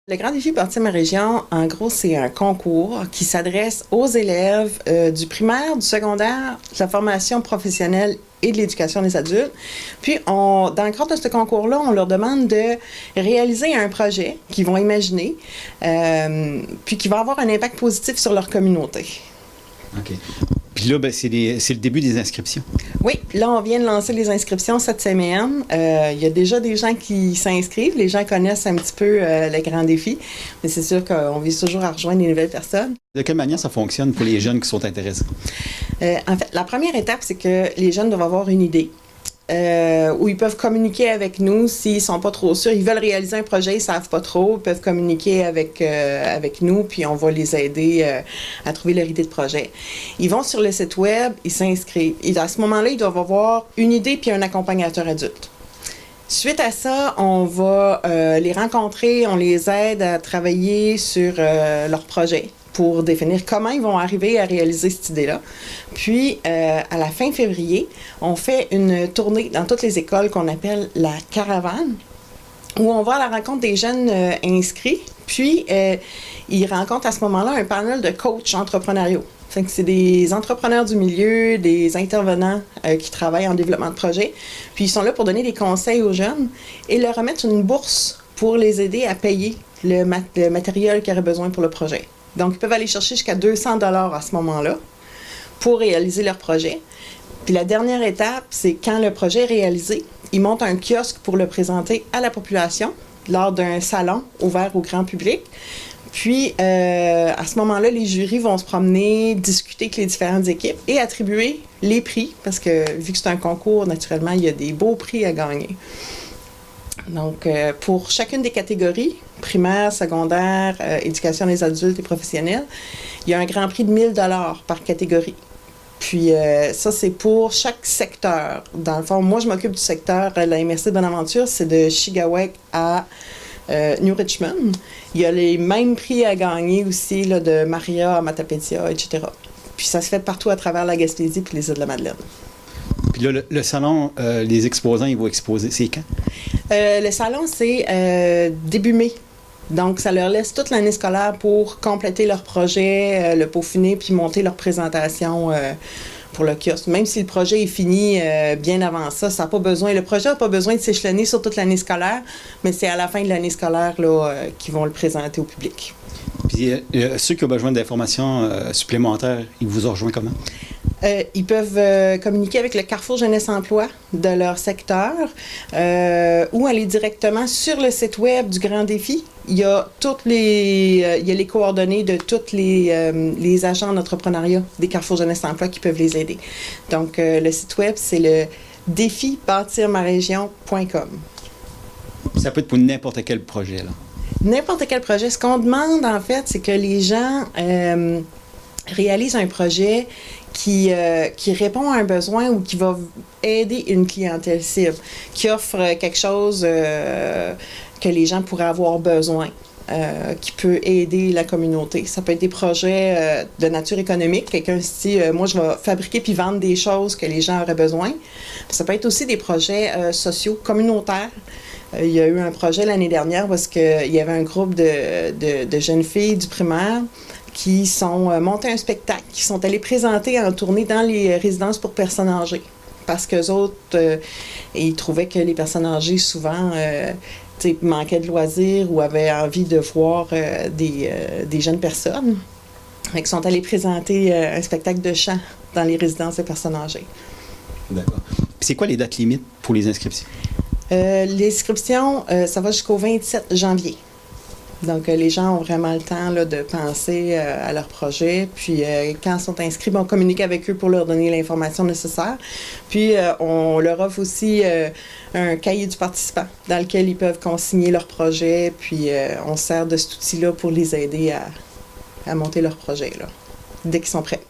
Le Grand Défi Bâtir ma région, en gros, c'est un concours qui s'adresse aux élèves du primaire, du secondaire, de la formation professionnelle et de l'éducation des adultes. Puis, dans le cadre de ce concours-là, on leur demande de réaliser un projet qu'ils vont imaginer, puis qui va avoir un impact positif sur leur communauté. OK. Puis là, c'est le début des inscriptions. Oui, là, on vient de lancer les inscriptions cette semaine. Il y a déjà des gens qui s'inscrivent. Les gens connaissent un petit peu le Grand Défi, mais c'est sûr qu'on vise toujours à rejoindre des nouvelles personnes. De quelle manière ça fonctionne pour les jeunes qui sont intéressés? En fait, la première étape, c'est que les jeunes doivent avoir une idée. Où ils peuvent communiquer avec nous s'ils sont pas trop sûrs. Ils veulent réaliser un projet, ils savent pas trop. Ils peuvent communiquer avec nous, puis on va les aider à trouver leur idée de projet. Ils vont sur le site web, ils s'inscrivent. Et à ce moment-là, ils doivent avoir une idée puis un accompagnateur adulte. Suite à ça, on va les rencontrer, on les aide à travailler sur leur projet pour définir comment ils vont arriver à réaliser cette idée-là. Puis, à la fin février, on fait une tournée dans toutes les écoles qu'on appelle la caravane, où on va à la rencontre des jeunes inscrits, puis ils rencontrent à ce moment-là un panel de coachs entrepreneuriaux. C'est des entrepreneurs du milieu, des intervenants qui travaillent en développement de projet. Puis ils sont là pour donner des conseils aux jeunes et leur remettre une bourse pour les aider à payer le matériel qu'ils auraient besoin pour le projet. Donc, ils peuvent aller chercher jusqu'à 200 $ à ce moment-là pour réaliser leur projet. Puis la dernière étape, c'est quand le projet est réalisé, ils montent un kiosque pour le présenter à la population lors d'un salon ouvert au grand public. Puis, à ce moment-là, les jurys vont se promener, discuter avec les différentes équipes et attribuer les prix, parce que vu que c'est un concours, naturellement, il y a des beaux prix à gagner. Donc, pour chacune des catégories, primaire, secondaire, éducation des adultes et professionnels, il y a un grand prix de 1 000 $ par catégorie. Puis ça, c'est pour chaque secteur. Dans le fond, moi, je m'occupe du secteur de la MRC de Bonaventure, c'est de Chigawek à New Richmond. Il y a les mêmes prix à gagner aussi là, de Maria à Matapédia, etc. Puis ça se fait partout à travers la Gaspésie puis les Îles-de-la-Madeleine. Puis là, le salon, les exposants, ils vont exposer. C'est quand? Le salon, c'est début mai. Donc, ça leur laisse toute l'année scolaire pour compléter leur projet, le peaufiner, puis monter leur présentation pour le kiosque. Même si le projet est fini bien avant ça, ça n'a pas besoin. Le projet n'a pas besoin de s'échelonner sur toute l'année scolaire, mais c'est à la fin de l'année scolaire là, qu'ils vont le présenter au public. Puis ceux qui ont besoin d'informations supplémentaires, ils vous ont rejoint comment? Ils peuvent communiquer avec le Carrefour Jeunesse Emploi de leur secteur ou aller directement sur le site web du Grand Défi. Il y a les coordonnées de tous les agents d'entrepreneuriat des Carrefour Jeunesse Emploi qui peuvent les aider. Donc, le site web, c'est le défibâtirmarégion.com. Ça peut être pour n'importe quel projet, là. N'importe quel projet. Ce qu'on demande, en fait, c'est que les gens réalisent un projet qui répond à un besoin ou qui va aider une clientèle cible, qui offre quelque chose que les gens pourraient avoir besoin, qui peut aider la communauté. Ça peut être des projets de nature économique. Quelqu'un se dit, moi, je vais fabriquer puis vendre des choses que les gens auraient besoin. Ça peut être aussi des projets sociaux, communautaires. Il y a eu un projet l'année dernière parce qu'il y avait un groupe de jeunes filles du primaire qui sont montées un spectacle, qui sont allées présenter en tournée dans les résidences pour personnes âgées. Parce qu'eux autres, ils trouvaient que les personnes âgées, souvent, manquaient de loisirs ou avaient envie de voir des jeunes personnes. Ils sont allés présenter un spectacle de chant dans les résidences des personnes âgées. D'accord. Puis c'est quoi les dates limites pour les inscriptions? Les inscriptions, ça va jusqu'au 27 janvier. Donc, les gens ont vraiment le temps là, de penser à leur projet. Puis, quand ils sont inscrits, on communique avec eux pour leur donner l'information nécessaire. Puis, on leur offre aussi un cahier du participant dans lequel ils peuvent consigner leur projet. Puis, on sert de cet outil-là pour les aider à monter leur projet là, dès qu'ils sont prêts.